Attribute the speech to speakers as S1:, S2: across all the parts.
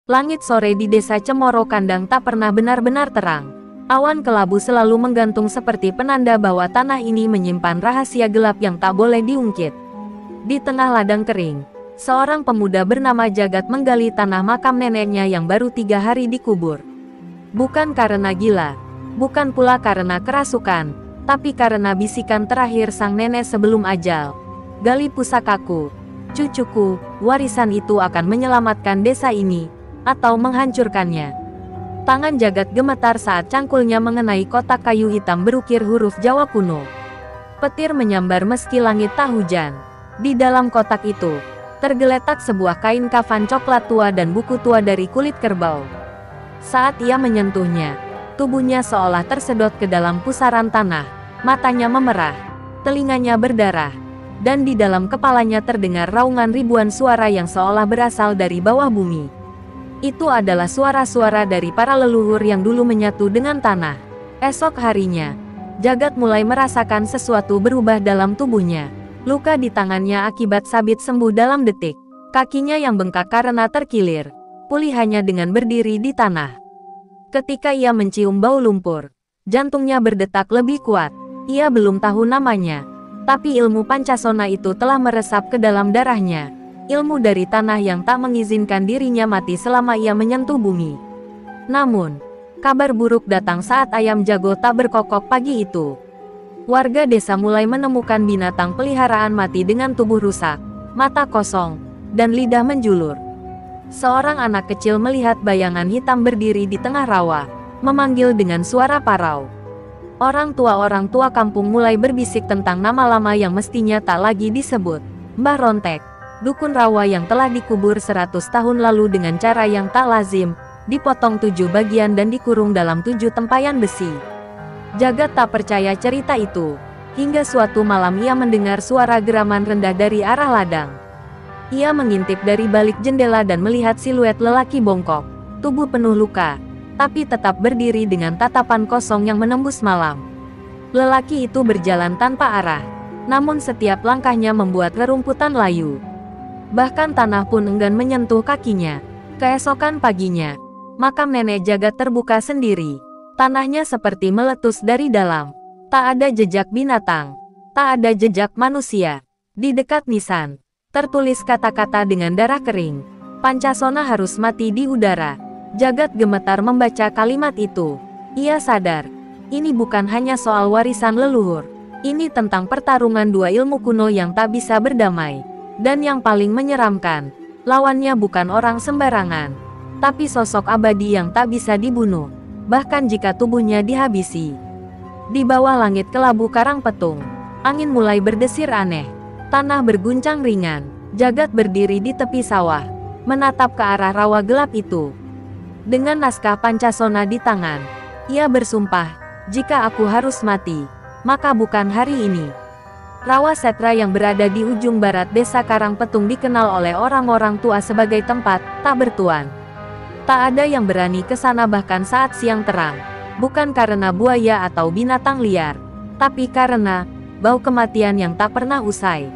S1: Langit sore di desa Cemoro Kandang tak pernah benar-benar terang. Awan kelabu selalu menggantung seperti penanda bahwa tanah ini menyimpan rahasia gelap yang tak boleh diungkit. Di tengah ladang kering, seorang pemuda bernama Jagat menggali tanah makam neneknya yang baru 3 hari dikubur. Bukan karena gila, bukan pula karena kerasukan, tapi karena bisikan terakhir sang nenek sebelum ajal. Gali pusakaku, cucuku, warisan itu akan menyelamatkan desa ini, atau menghancurkannya. Tangan Jagat gemetar saat cangkulnya mengenai kotak kayu hitam berukir huruf Jawa kuno. Petir menyambar meski langit tak hujan. Di dalam kotak itu, tergeletak sebuah kain kafan coklat tua dan buku tua dari kulit kerbau. Saat ia menyentuhnya, tubuhnya seolah tersedot ke dalam pusaran tanah, matanya memerah, telinganya berdarah, dan di dalam kepalanya terdengar raungan ribuan suara yang seolah berasal dari bawah bumi. Itu adalah suara-suara dari para leluhur yang dulu menyatu dengan tanah. Esok harinya, Jagat mulai merasakan sesuatu berubah dalam tubuhnya. Luka di tangannya akibat sabit sembuh dalam detik. Kakinya yang bengkak karena terkilir, pulih hanya dengan berdiri di tanah. Ketika ia mencium bau lumpur, jantungnya berdetak lebih kuat. Ia belum tahu namanya, tapi ilmu Pancasona itu telah meresap ke dalam darahnya. Ilmu dari tanah yang tak mengizinkan dirinya mati selama ia menyentuh bumi. Namun, kabar buruk datang saat ayam jago tak berkokok pagi itu. Warga desa mulai menemukan binatang peliharaan mati dengan tubuh rusak, mata kosong, dan lidah menjulur. Seorang anak kecil melihat bayangan hitam berdiri di tengah rawa, memanggil dengan suara parau. Orang tua kampung mulai berbisik tentang nama lama yang mestinya tak lagi disebut. Mbah Rontek, dukun rawa yang telah dikubur 100 tahun lalu dengan cara yang tak lazim, dipotong 7 bagian dan dikurung dalam 7 tempayan besi. Jagat tak percaya cerita itu, hingga suatu malam ia mendengar suara geraman rendah dari arah ladang. Ia mengintip dari balik jendela dan melihat siluet lelaki bongkok, tubuh penuh luka, tapi tetap berdiri dengan tatapan kosong yang menembus malam. Lelaki itu berjalan tanpa arah, namun setiap langkahnya membuat rerumputan layu. Bahkan tanah pun enggan menyentuh kakinya. Keesokan paginya, makam nenek Jagat terbuka sendiri. Tanahnya seperti meletus dari dalam. Tak ada jejak binatang, tak ada jejak manusia. Di dekat nisan, tertulis kata-kata dengan darah kering. Pancasona harus mati di udara. Jagat gemetar membaca kalimat itu. Ia sadar, ini bukan hanya soal warisan leluhur. Ini tentang pertarungan dua ilmu kuno yang tak bisa berdamai. Dan yang paling menyeramkan, lawannya bukan orang sembarangan, tapi sosok abadi yang tak bisa dibunuh, bahkan jika tubuhnya dihabisi. Di bawah langit kelabu Karangpetung, angin mulai berdesir aneh. Tanah berguncang ringan. Jagat berdiri di tepi sawah, menatap ke arah rawa gelap itu. Dengan naskah Pancasona di tangan, ia bersumpah, jika aku harus mati, maka bukan hari ini. Rawa Setra yang berada di ujung barat desa Karangpetung dikenal oleh orang-orang tua sebagai tempat tak bertuan. Tak ada yang berani ke sana bahkan saat siang terang, bukan karena buaya atau binatang liar, tapi karena bau kematian yang tak pernah usai.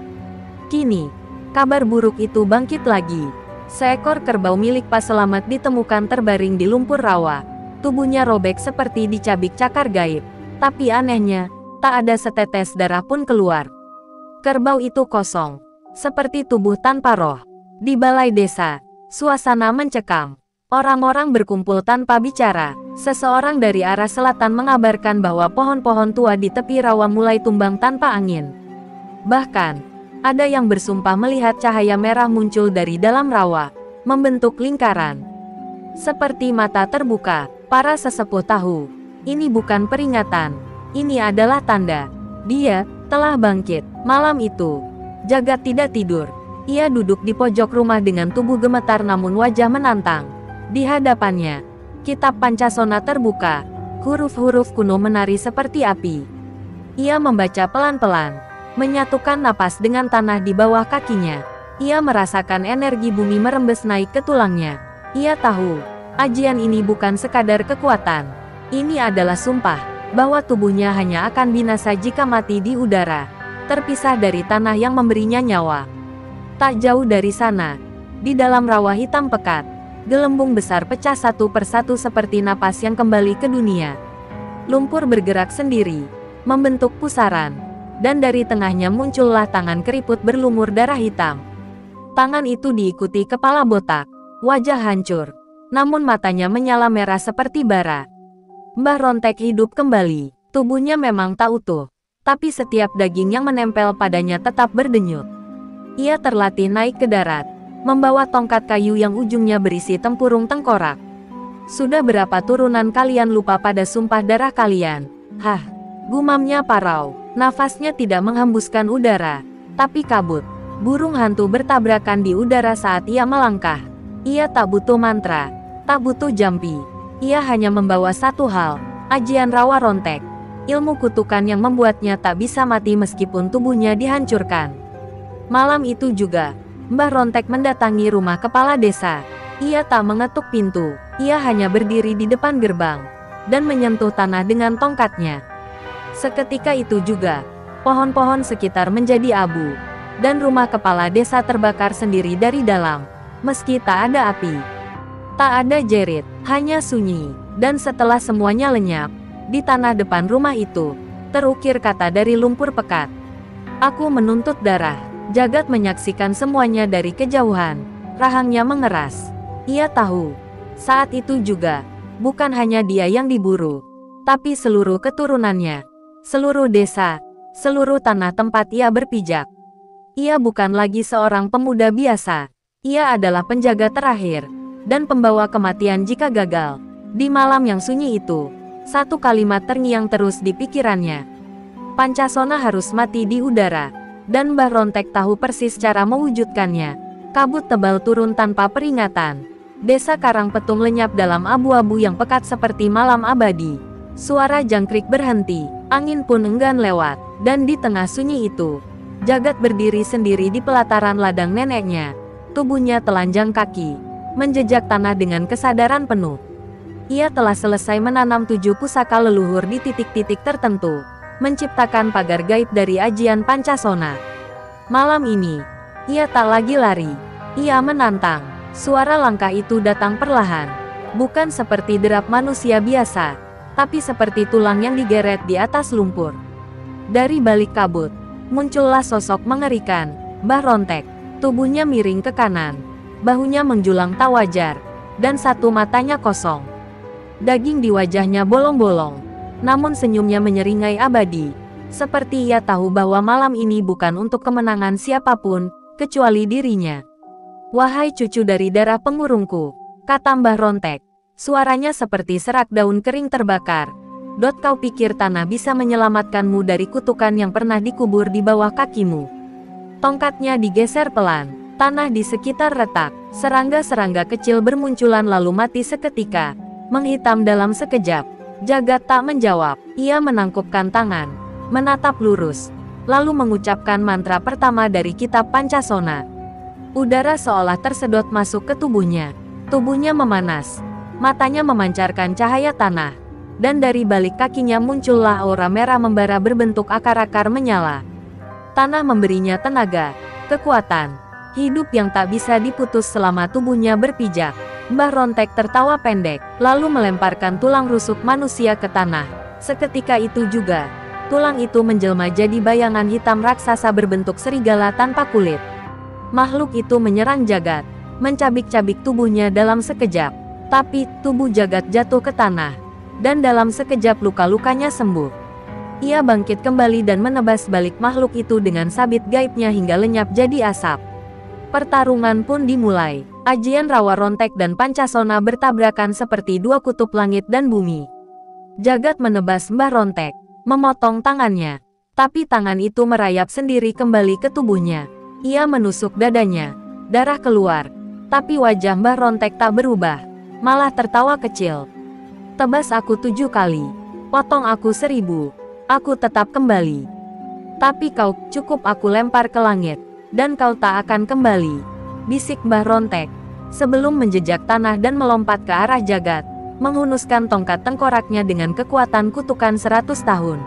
S1: Kini, kabar buruk itu bangkit lagi. Seekor kerbau milik Pak Selamat ditemukan terbaring di lumpur rawa. Tubuhnya robek seperti dicabik cakar gaib. Tapi anehnya, tak ada setetes darah pun keluar. Kerbau itu kosong, seperti tubuh tanpa roh. Di balai desa, suasana mencekam. Orang-orang berkumpul tanpa bicara. Seseorang dari arah selatan mengabarkan bahwa pohon-pohon tua di tepi rawa mulai tumbang tanpa angin. Bahkan, ada yang bersumpah melihat cahaya merah muncul dari dalam rawa, membentuk lingkaran. Seperti mata terbuka, para sesepuh tahu, ini bukan peringatan, ini adalah tanda. Dia telah bangkit. Malam itu, Jagat tidak tidur. Ia duduk di pojok rumah dengan tubuh gemetar namun wajah menantang. Di hadapannya, kitab Pancasona terbuka, huruf-huruf kuno menari seperti api. Ia membaca pelan-pelan, menyatukan napas dengan tanah di bawah kakinya. Ia merasakan energi bumi merembes naik ke tulangnya. Ia tahu, ajian ini bukan sekadar kekuatan. Ini adalah sumpah, bahwa tubuhnya hanya akan binasa jika mati di udara, terpisah dari tanah yang memberinya nyawa. Tak jauh dari sana, di dalam rawa hitam pekat, Gelembung besar pecah satu persatu seperti napas yang kembali ke dunia. Lumpur bergerak sendiri, membentuk pusaran, dan dari tengahnya muncullah tangan keriput berlumur darah hitam. Tangan itu diikuti kepala botak, wajah hancur, namun matanya menyala merah seperti bara. Mbah Rontek hidup kembali. Tubuhnya memang tak utuh, tapi setiap daging yang menempel padanya tetap berdenyut. Ia terlatih naik ke darat, membawa tongkat kayu yang ujungnya berisi tempurung tengkorak. Sudah berapa turunan kalian lupa pada sumpah darah kalian? Hah, gumamnya Parau. Nafasnya tidak menghembuskan udara, tapi kabut. Burung hantu bertabrakan di udara saat ia melangkah. Ia tak butuh mantra, tak butuh jampi. Ia hanya membawa satu hal, ajian rawa Rontek. Ilmu kutukan yang membuatnya tak bisa mati meskipun tubuhnya dihancurkan. Malam itu juga, Mbah Rontek mendatangi rumah kepala desa. Ia tak mengetuk pintu, ia hanya berdiri di depan gerbang, dan menyentuh tanah dengan tongkatnya. Seketika itu juga, pohon-pohon sekitar menjadi abu, dan rumah kepala desa terbakar sendiri dari dalam, meski tak ada api. Tak ada jerit, hanya sunyi, dan setelah semuanya lenyap, di tanah depan rumah itu, terukir kata dari lumpur pekat. Aku menuntut darah. Jagat menyaksikan semuanya dari kejauhan. Rahangnya mengeras. Ia tahu, saat itu juga, bukan hanya dia yang diburu, tapi seluruh keturunannya, seluruh desa, seluruh tanah tempat ia berpijak. Ia bukan lagi seorang pemuda biasa. Ia adalah penjaga terakhir, dan pembawa kematian jika gagal. Di malam yang sunyi itu, satu kalimat terngiang terus di pikirannya. Pancasona harus mati di udara, dan Mbah Rontek tahu persis cara mewujudkannya. Kabut tebal turun tanpa peringatan. Desa Karangpetung lenyap dalam abu-abu yang pekat seperti malam abadi. Suara jangkrik berhenti, angin pun enggan lewat, dan di tengah sunyi itu, Jagat berdiri sendiri di pelataran ladang neneknya. Tubuhnya telanjang kaki, menjejak tanah dengan kesadaran penuh. Ia telah selesai menanam 7 pusaka leluhur di titik-titik tertentu, menciptakan pagar gaib dari ajian Pancasona. Malam ini, ia tak lagi lari. Ia menantang. Suara langkah itu datang perlahan, bukan seperti derap manusia biasa, tapi seperti tulang yang digeret di atas lumpur. Dari balik kabut, muncullah sosok mengerikan, Mbah Rontek. Tubuhnya miring ke kanan, bahunya menjulang tak wajar, dan satu matanya kosong. Daging di wajahnya bolong-bolong, namun senyumnya menyeringai abadi. Seperti ia tahu bahwa malam ini bukan untuk kemenangan siapapun, kecuali dirinya. "Wahai cucu dari darah pengurungku," kata Mbah Rontek. Suaranya seperti serak daun kering terbakar. "Kau pikir tanah bisa menyelamatkanmu dari kutukan yang pernah dikubur di bawah kakimu?" Tongkatnya digeser pelan, tanah di sekitar retak. Serangga-serangga kecil bermunculan lalu mati seketika, menghitam dalam sekejap. Jagat tak menjawab. Ia menangkupkan tangan, menatap lurus, lalu mengucapkan mantra pertama dari kitab Pancasona. Udara seolah tersedot masuk ke tubuhnya. Tubuhnya memanas, matanya memancarkan cahaya tanah, dan dari balik kakinya muncullah aura merah membara berbentuk akar-akar menyala. Tanah memberinya tenaga, kekuatan, hidup yang tak bisa diputus selama tubuhnya berpijak. Mbah Rontek tertawa pendek, lalu melemparkan tulang rusuk manusia ke tanah. Seketika itu juga, tulang itu menjelma jadi bayangan hitam raksasa berbentuk serigala tanpa kulit. Makhluk itu menyerang Jagat, mencabik-cabik tubuhnya dalam sekejap. Tapi, tubuh Jagat jatuh ke tanah, dan dalam sekejap luka-lukanya sembuh. Ia bangkit kembali dan menebas balik makhluk itu dengan sabit gaibnya hingga lenyap jadi asap. Pertarungan pun dimulai. Ajian Rawa Rontek dan Pancasona bertabrakan seperti dua kutub langit dan bumi. Jagat menebas Mbah Rontek, memotong tangannya. Tapi tangan itu merayap sendiri kembali ke tubuhnya. Ia menusuk dadanya. Darah keluar. Tapi wajah Mbah Rontek tak berubah, malah tertawa kecil. "Tebas aku 7 kali, potong aku 1000. Aku tetap kembali. Tapi kau, cukup aku lempar ke langit, dan kau tak akan kembali," bisik Mbah Rontek, sebelum menjejak tanah dan melompat ke arah Jagat, menghunuskan tongkat tengkoraknya dengan kekuatan kutukan 100 tahun.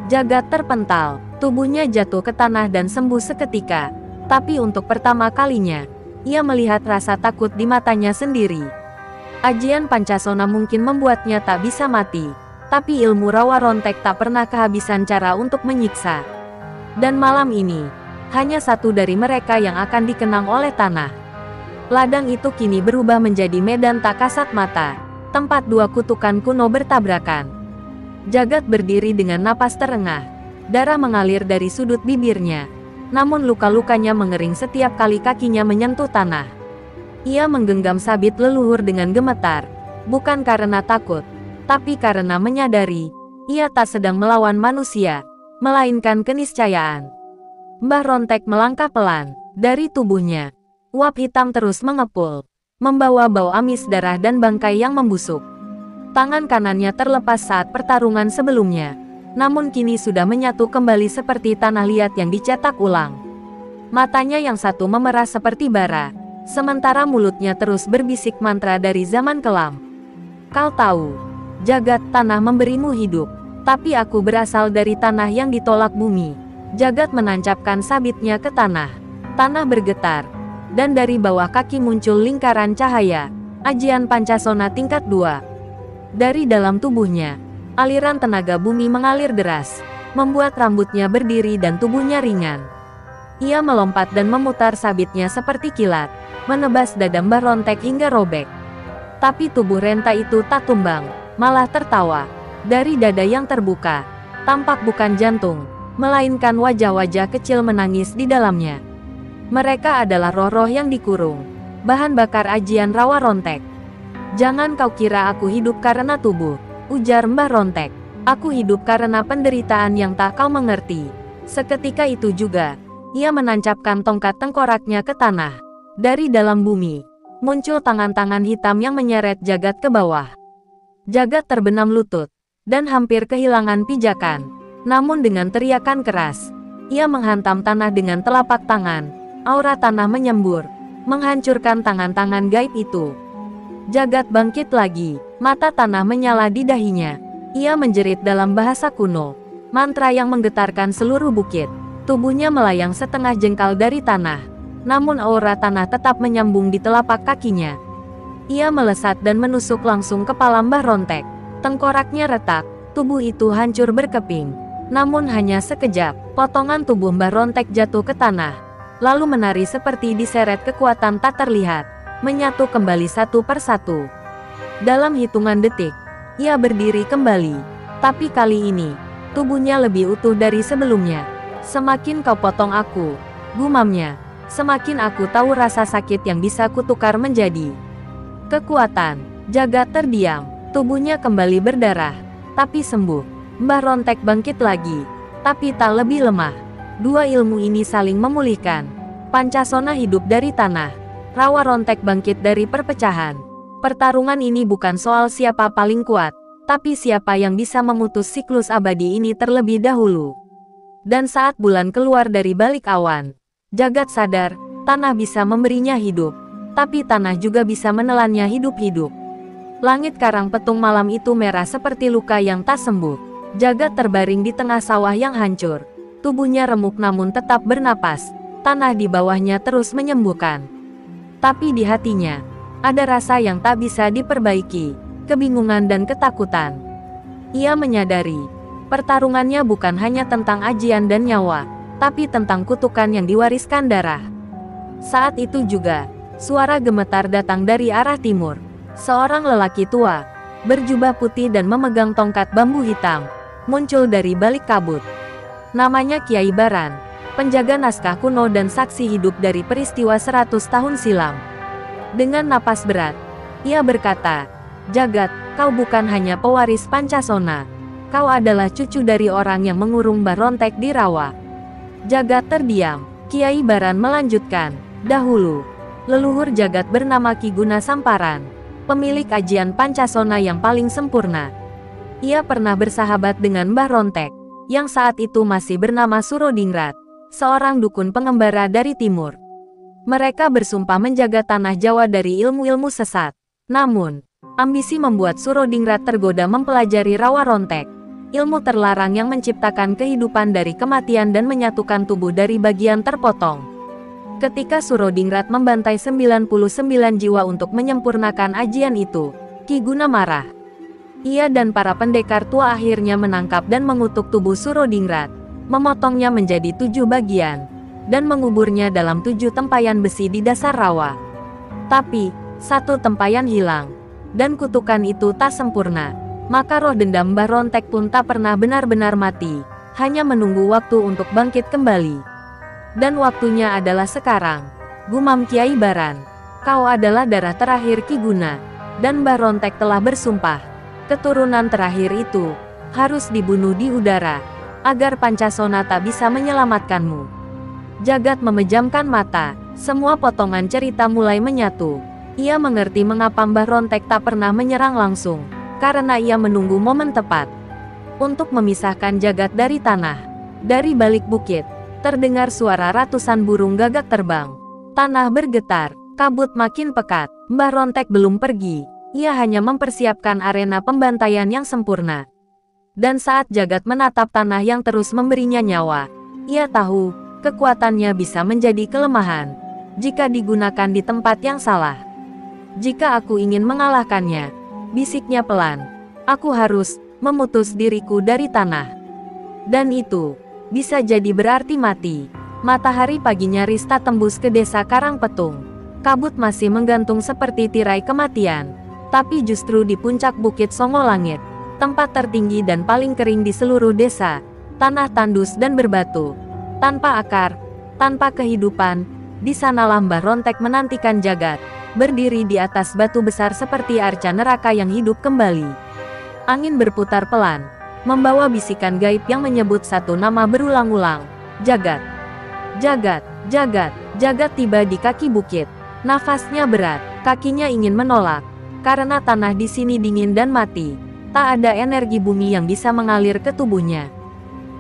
S1: Jagat terpental, tubuhnya jatuh ke tanah dan sembuh seketika. Tapi untuk pertama kalinya, Ia melihat rasa takut di matanya sendiri. Ajian Pancasona mungkin membuatnya tak bisa mati, tapi ilmu rawa rontek tak pernah kehabisan cara untuk menyiksa. Dan malam ini, hanya satu dari mereka yang akan dikenang oleh tanah. Ladang itu kini berubah menjadi medan tak kasat mata, tempat dua kutukan kuno bertabrakan. Jagat berdiri dengan napas terengah, darah mengalir dari sudut bibirnya. Namun luka-lukanya mengering setiap kali kakinya menyentuh tanah. Ia menggenggam sabit leluhur dengan gemetar, bukan karena takut, tapi karena menyadari, ia tak sedang melawan manusia, melainkan keniscayaan. Mbah Rontek melangkah pelan, dari tubuhnya. Uap hitam terus mengepul, membawa bau amis darah dan bangkai yang membusuk. Tangan kanannya terlepas saat pertarungan sebelumnya, namun kini sudah menyatu kembali seperti tanah liat yang dicetak ulang. Matanya yang satu memerah seperti bara, sementara mulutnya terus berbisik mantra dari zaman kelam. Kau tahu, jagat tanah memberimu hidup, tapi aku berasal dari tanah yang ditolak bumi. Jagat menancapkan sabitnya ke tanah. Tanah bergetar, dan dari bawah kaki muncul lingkaran cahaya, ajian Pancasona tingkat 2. Dari dalam tubuhnya, aliran tenaga bumi mengalir deras, membuat rambutnya berdiri dan tubuhnya ringan. Ia melompat dan memutar sabitnya seperti kilat, menebas dada Mbah Rontek hingga robek. Tapi tubuh renta itu tak tumbang, malah tertawa. Dari dada yang terbuka, tampak bukan jantung, melainkan wajah-wajah kecil menangis di dalamnya. Mereka adalah roh-roh yang dikurung, bahan bakar ajian rawa Rontek. Jangan kau kira aku hidup karena tubuh, ujar Mbah Rontek. Aku hidup karena penderitaan yang tak kau mengerti. Seketika itu juga, ia menancapkan tongkat tengkoraknya ke tanah. Dari dalam bumi, muncul tangan-tangan hitam yang menyeret Jagat ke bawah. Jagat terbenam lutut, dan hampir kehilangan pijakan. Namun dengan teriakan keras, ia menghantam tanah dengan telapak tangan. Aura tanah menyembur, menghancurkan tangan-tangan gaib itu. Jagat bangkit lagi, mata tanah menyala di dahinya. Ia menjerit dalam bahasa kuno, mantra yang menggetarkan seluruh bukit. Tubuhnya melayang setengah jengkal dari tanah, namun aura tanah tetap menyambung di telapak kakinya. Ia melesat dan menusuk langsung kepala Mbah Rontek. Tengkoraknya retak, tubuh itu hancur berkeping. Namun hanya sekejap, potongan tubuh Mbah Rontek jatuh ke tanah, lalu menari seperti diseret kekuatan tak terlihat, menyatu kembali satu persatu. Dalam hitungan detik, ia berdiri kembali, tapi kali ini, tubuhnya lebih utuh dari sebelumnya. Semakin kau potong aku, gumamnya, semakin aku tahu rasa sakit yang bisa kutukar menjadi kekuatan. Jagat terdiam, tubuhnya kembali berdarah, tapi sembuh. Mbah Rontek bangkit lagi, tapi tak lebih lemah. Dua ilmu ini saling memulihkan. Pancasona hidup dari tanah, rawa Rontek bangkit dari perpecahan. Pertarungan ini bukan soal siapa paling kuat, tapi siapa yang bisa memutus siklus abadi ini terlebih dahulu. Dan saat bulan keluar dari balik awan, Jagat sadar, tanah bisa memberinya hidup, tapi tanah juga bisa menelannya hidup-hidup. Langit karang petung malam itu merah seperti luka yang tak sembuh. Jagat terbaring di tengah sawah yang hancur. Tubuhnya remuk namun tetap bernapas. Tanah di bawahnya terus menyembuhkan. Tapi di hatinya, ada rasa yang tak bisa diperbaiki, kebingungan dan ketakutan. Ia menyadari, pertarungannya bukan hanya tentang ajian dan nyawa, tapi tentang kutukan yang diwariskan darah. Saat itu juga, suara gemetar datang dari arah timur. Seorang lelaki tua, berjubah putih dan memegang tongkat bambu hitam, muncul dari balik kabut. Namanya Kiai Baran, penjaga naskah kuno dan saksi hidup dari peristiwa 100 tahun silam. Dengan napas berat, ia berkata, "Jagat, kau bukan hanya pewaris Pancasona. Kau adalah cucu dari orang yang mengurung Mbah Rontek di rawa." Jagat terdiam. Kiai Baran melanjutkan, "Dahulu, leluhur Jagat bernama Ki Guna Samparan, pemilik ajian Pancasona yang paling sempurna. Ia pernah bersahabat dengan Mbah Rontek, yang saat itu masih bernama Surodingrat, seorang dukun pengembara dari timur. Mereka bersumpah menjaga tanah Jawa dari ilmu-ilmu sesat. Namun, ambisi membuat Surodingrat tergoda mempelajari rawa Rontek, ilmu terlarang yang menciptakan kehidupan dari kematian dan menyatukan tubuh dari bagian terpotong. Ketika Surodingrat membantai 99 jiwa untuk menyempurnakan ajian itu, Ki Guna marah. Ia dan para pendekar tua akhirnya menangkap dan mengutuk tubuh Surodingrat, memotongnya menjadi 7 bagian, dan menguburnya dalam 7 tempayan besi di dasar rawa. Tapi, 1 tempayan hilang, dan kutukan itu tak sempurna. Maka roh dendam Mbah Rontek pun tak pernah benar-benar mati, hanya menunggu waktu untuk bangkit kembali. Dan waktunya adalah sekarang. Gumam Kiai Baran. Kau adalah darah terakhir Ki Guna. Dan Mbah Rontek telah bersumpah. Keturunan terakhir itu harus dibunuh di udara, agar Pancasona tak bisa menyelamatkanmu. Jagat memejamkan mata. Semua potongan cerita mulai menyatu. Ia mengerti mengapa Mbah Rontek tak pernah menyerang langsung. Karena ia menunggu momen tepat untuk memisahkan jagat dari tanah. Dari balik bukit, terdengar suara ratusan burung gagak terbang. Tanah bergetar, kabut makin pekat. Mbah Rontek belum pergi. Ia hanya mempersiapkan arena pembantaian yang sempurna. Dan saat jagat menatap tanah yang terus memberinya nyawa, ia tahu, kekuatannya bisa menjadi kelemahan jika digunakan di tempat yang salah. Jika aku ingin mengalahkannya, bisiknya pelan, aku harus memutus diriku dari tanah. Dan itu bisa jadi berarti mati. Matahari pagi nyaris tak tembus ke desa Karangpetung. Kabut masih menggantung seperti tirai kematian. Tapi justru di puncak Bukit Songolangit, tempat tertinggi dan paling kering di seluruh desa, tanah tandus dan berbatu, tanpa akar, tanpa kehidupan, di sanalah Mbah Rontek menantikan jagat, berdiri di atas batu besar seperti arca neraka yang hidup kembali. Angin berputar pelan, membawa bisikan gaib yang menyebut satu nama berulang-ulang. Jagat. Jagat, jagat, jagat tiba di kaki bukit. Nafasnya berat, kakinya ingin menolak. Karena tanah di sini dingin dan mati. Tak ada energi bumi yang bisa mengalir ke tubuhnya.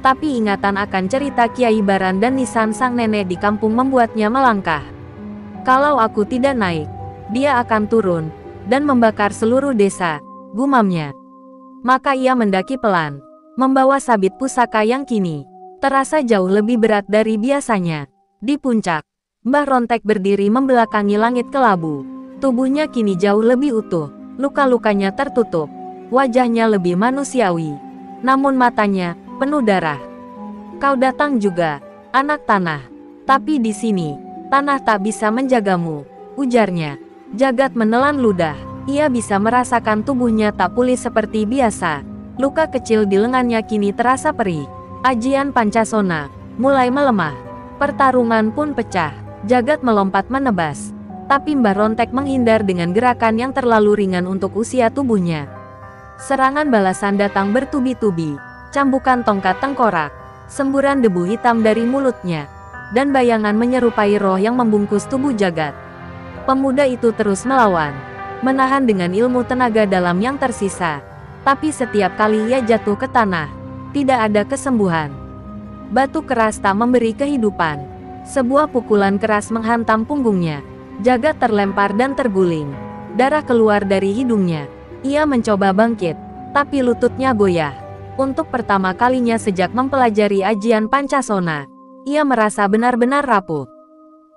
S1: Tapi ingatan akan cerita Kiai Baran dan nisan sang nenek di kampung membuatnya melangkah. Kalau aku tidak naik, dia akan turun dan membakar seluruh desa, gumamnya. Maka ia mendaki pelan, membawa sabit pusaka yang kini terasa jauh lebih berat dari biasanya. Di puncak, Mbah Rontek berdiri membelakangi langit kelabu. Tubuhnya kini jauh lebih utuh, luka-lukanya tertutup, wajahnya lebih manusiawi. Namun matanya penuh darah. Kau datang juga, anak tanah. Tapi di sini, tanah tak bisa menjagamu, ujarnya. Jagat menelan ludah. Ia bisa merasakan tubuhnya tak pulih seperti biasa. Luka kecil di lengannya kini terasa perih. Ajian Pancasona mulai melemah. Pertarungan pun pecah. Jagat melompat menebas. Tapi Mbah Rontek menghindar dengan gerakan yang terlalu ringan untuk usia tubuhnya. Serangan balasan datang bertubi-tubi. Cambukan tongkat tengkorak, semburan debu hitam dari mulutnya, dan bayangan menyerupai roh yang membungkus tubuh jagat. Pemuda itu terus melawan, menahan dengan ilmu tenaga dalam yang tersisa. Tapi setiap kali ia jatuh ke tanah, tidak ada kesembuhan. Batu keras tak memberi kehidupan. Sebuah pukulan keras menghantam punggungnya. Jagat terlempar dan terguling. Darah keluar dari hidungnya. Ia mencoba bangkit, tapi lututnya goyah. Untuk pertama kalinya sejak mempelajari ajian Pancasona, ia merasa benar-benar rapuh.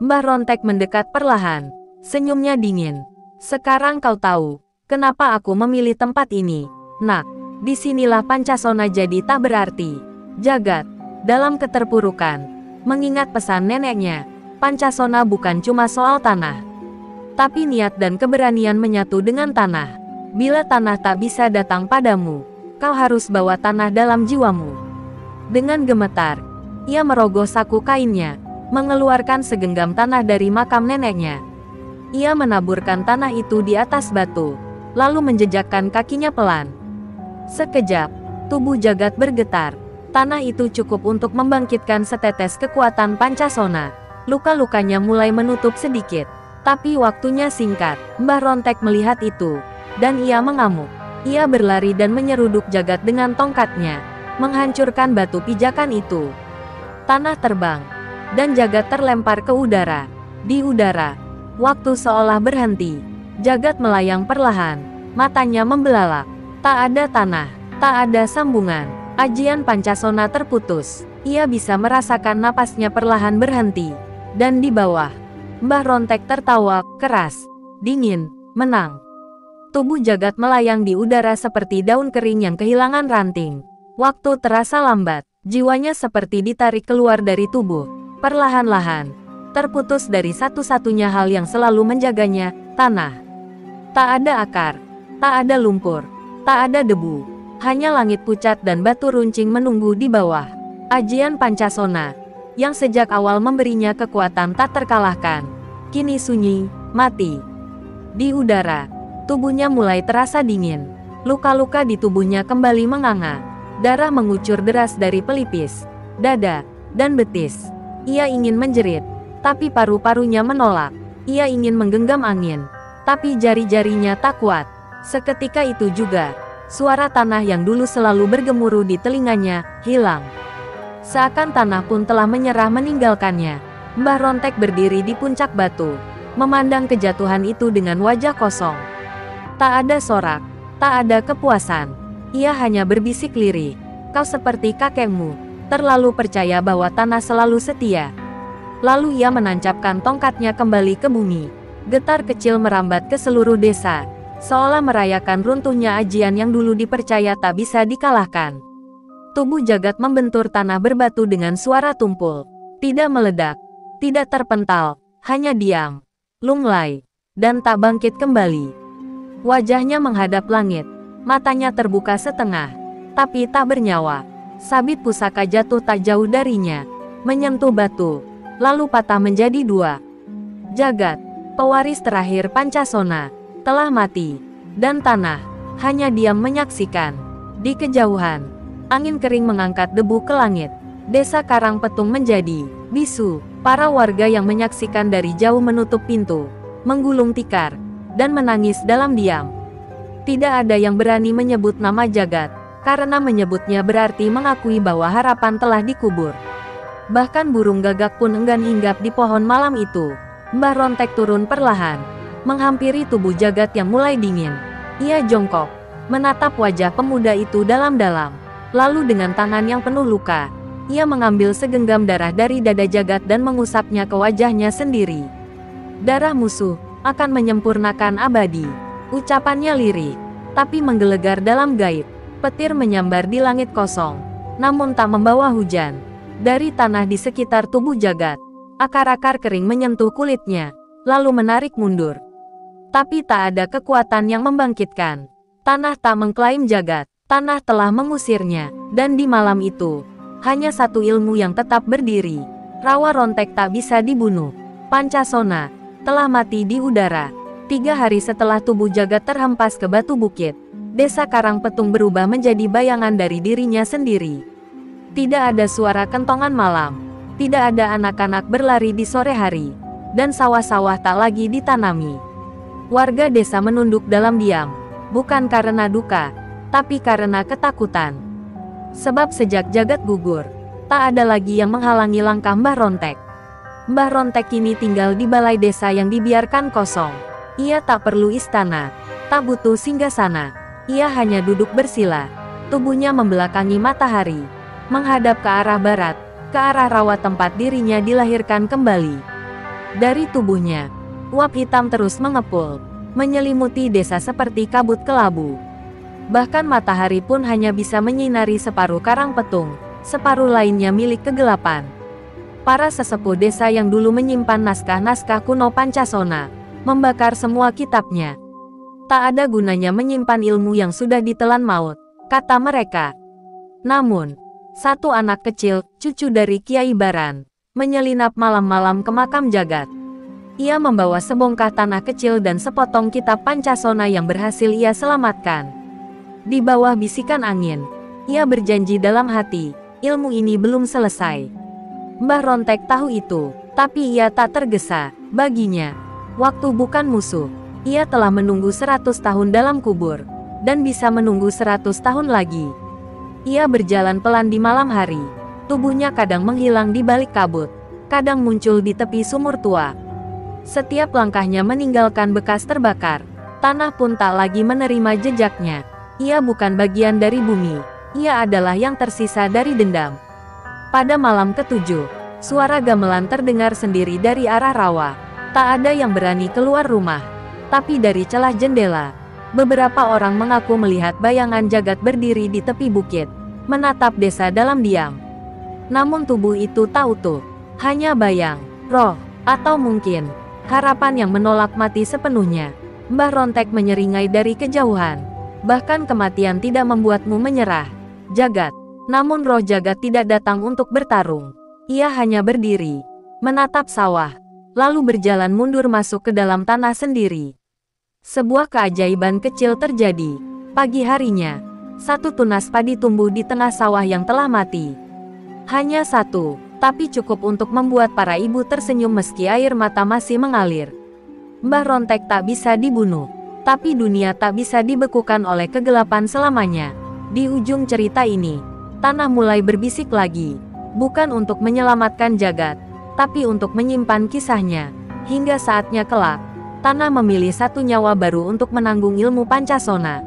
S1: Mbah Rontek mendekat perlahan. Senyumnya dingin. Sekarang kau tahu, kenapa aku memilih tempat ini, nak. Disinilah Pancasona jadi tak berarti. Jagat, dalam keterpurukan, mengingat pesan neneknya, Pancasona bukan cuma soal tanah, tapi niat dan keberanian menyatu dengan tanah. Bila tanah tak bisa datang padamu, kau harus bawa tanah dalam jiwamu. Dengan gemetar, ia merogoh saku kainnya, mengeluarkan segenggam tanah dari makam neneknya. Ia menaburkan tanah itu di atas batu, lalu menjejakkan kakinya pelan. Sekejap, tubuh Jagat bergetar. Tanah itu cukup untuk membangkitkan setetes kekuatan Pancasona. Luka-lukanya mulai menutup sedikit, tapi waktunya singkat. Mbah Rontek melihat itu, dan ia mengamuk. Ia berlari dan menyeruduk Jagat dengan tongkatnya, menghancurkan batu pijakan itu. Tanah terbang, dan Jagat terlempar ke udara. Di udara, waktu seolah berhenti. Jagat melayang perlahan, matanya membelalak. Tak ada tanah, tak ada sambungan. Ajian Pancasona terputus. Ia bisa merasakan napasnya perlahan berhenti. Dan di bawah, Mbah Rontek tertawa keras, dingin, menang. Tubuh Jagat melayang di udara seperti daun kering yang kehilangan ranting. Waktu terasa lambat, jiwanya seperti ditarik keluar dari tubuh. Perlahan-lahan, terputus dari satu-satunya hal yang selalu menjaganya, tanah. Tak ada akar, tak ada lumpur, tak ada debu. Hanya langit pucat dan batu runcing menunggu di bawah. Ajian Pancasona, yang sejak awal memberinya kekuatan tak terkalahkan, kini sunyi, mati. Di udara, tubuhnya mulai terasa dingin. Luka-luka di tubuhnya kembali menganga. Darah mengucur deras dari pelipis, dada, dan betis. Ia ingin menjerit, tapi paru-parunya menolak. Ia ingin menggenggam angin, tapi jari-jarinya tak kuat. Seketika itu juga, suara tanah yang dulu selalu bergemuruh di telinganya, hilang. Seakan tanah pun telah menyerah meninggalkannya. Mbah Rontek berdiri di puncak batu, memandang kejatuhan itu dengan wajah kosong. Tak ada sorak, tak ada kepuasan. Ia hanya berbisik lirih, "Kau seperti kakekmu, terlalu percaya bahwa tanah selalu setia." Lalu ia menancapkan tongkatnya kembali ke bumi. Getar kecil merambat ke seluruh desa, seolah merayakan runtuhnya ajian yang dulu dipercaya tak bisa dikalahkan. Tubuh Jagat membentur tanah berbatu dengan suara tumpul. Tidak meledak, tidak terpental, hanya diam, lunglai, dan tak bangkit kembali. Wajahnya menghadap langit, matanya terbuka setengah, tapi tak bernyawa. Sabit pusaka jatuh tak jauh darinya, menyentuh batu, lalu patah menjadi dua. Jagat, pewaris terakhir Pancasona, telah mati, dan tanah hanya diam menyaksikan. Di kejauhan, angin kering mengangkat debu ke langit. Desa Karangpetung menjadi bisu. Para warga yang menyaksikan dari jauh menutup pintu, menggulung tikar, dan menangis dalam diam. Tidak ada yang berani menyebut nama Jagat, karena menyebutnya berarti mengakui bahwa harapan telah dikubur. Bahkan burung gagak pun enggan hinggap di pohon malam itu. Mbah Rontek turun perlahan, menghampiri tubuh Jagat yang mulai dingin. Ia jongkok, menatap wajah pemuda itu dalam-dalam. Lalu dengan tangan yang penuh luka, ia mengambil segenggam darah dari dada Jagat dan mengusapnya ke wajahnya sendiri. "Darah musuh akan menyempurnakan abadi." Ucapannya lirih, tapi menggelegar dalam gaib. Petir menyambar di langit kosong, namun tak membawa hujan. Dari tanah di sekitar tubuh Jagat, akar-akar kering menyentuh kulitnya, lalu menarik mundur. Tapi tak ada kekuatan yang membangkitkan. Tanah tak mengklaim Jagat. Tanah telah mengusirnya, dan di malam itu, hanya satu ilmu yang tetap berdiri. Rawa Rontek tak bisa dibunuh. Pancasona telah mati di udara. 3 hari setelah tubuh Jagat terhempas ke batu bukit, desa Karangpetung berubah menjadi bayangan dari dirinya sendiri. Tidak ada suara kentongan malam, tidak ada anak-anak berlari di sore hari, dan sawah-sawah tak lagi ditanami. Warga desa menunduk dalam diam, bukan karena duka, tapi karena ketakutan. Sebab sejak Jagat gugur, tak ada lagi yang menghalangi langkah Mbah Rontek. Mbah Rontek kini tinggal di balai desa yang dibiarkan kosong. Ia tak perlu istana, tak butuh singgasana. Ia hanya duduk bersila, tubuhnya membelakangi matahari, menghadap ke arah barat, ke arah rawa tempat dirinya dilahirkan kembali. Dari tubuhnya, uap hitam terus mengepul, menyelimuti desa seperti kabut kelabu. Bahkan matahari pun hanya bisa menyinari separuh Karangpetung, separuh lainnya milik kegelapan. Para sesepuh desa yang dulu menyimpan naskah-naskah kuno Pancasona, membakar semua kitabnya. Tak ada gunanya menyimpan ilmu yang sudah ditelan maut, kata mereka. Namun, satu anak kecil, cucu dari Kiai Baran, menyelinap malam-malam ke makam Jagat. Ia membawa sebongkah tanah kecil dan sepotong kitab Pancasona yang berhasil ia selamatkan. Di bawah bisikan angin, ia berjanji dalam hati, ilmu ini belum selesai. Mbah Rontek tahu itu, tapi ia tak tergesa. Baginya, waktu bukan musuh. Ia telah menunggu 100 tahun dalam kubur, dan bisa menunggu 100 tahun lagi. Ia berjalan pelan di malam hari. Tubuhnya kadang menghilang di balik kabut, kadang muncul di tepi sumur tua. Setiap langkahnya meninggalkan bekas terbakar. Tanah pun tak lagi menerima jejaknya. Ia bukan bagian dari bumi. Ia adalah yang tersisa dari dendam. Pada malam ketujuh, Suara gamelan terdengar sendiri dari arah rawa. Tak ada yang berani keluar rumah. Tapi dari celah jendela, beberapa orang mengaku melihat bayangan jagat berdiri di tepi bukit, menatap desa dalam diam. Namun tubuh itu tak utuh. Hanya bayang, roh, atau mungkin harapan yang menolak mati sepenuhnya. Mbah Rontek menyeringai dari kejauhan. Bahkan kematian tidak membuatmu menyerah, jagat. Namun roh jagat tidak datang untuk bertarung. Ia hanya berdiri, menatap sawah, lalu berjalan mundur masuk ke dalam tanah sendiri. Sebuah keajaiban kecil terjadi. Pagi harinya, satu tunas padi tumbuh di tengah sawah yang telah mati. Hanya satu, tapi cukup untuk membuat para ibu tersenyum meski air mata masih mengalir. Mbah Rontek tak bisa dibunuh, tapi dunia tak bisa dibekukan oleh kegelapan selamanya. Di ujung cerita ini, tanah mulai berbisik lagi. Bukan untuk menyelamatkan jagat, tapi untuk menyimpan kisahnya. Hingga saatnya kelak, tanah memilih satu nyawa baru untuk menanggung ilmu Pancasona.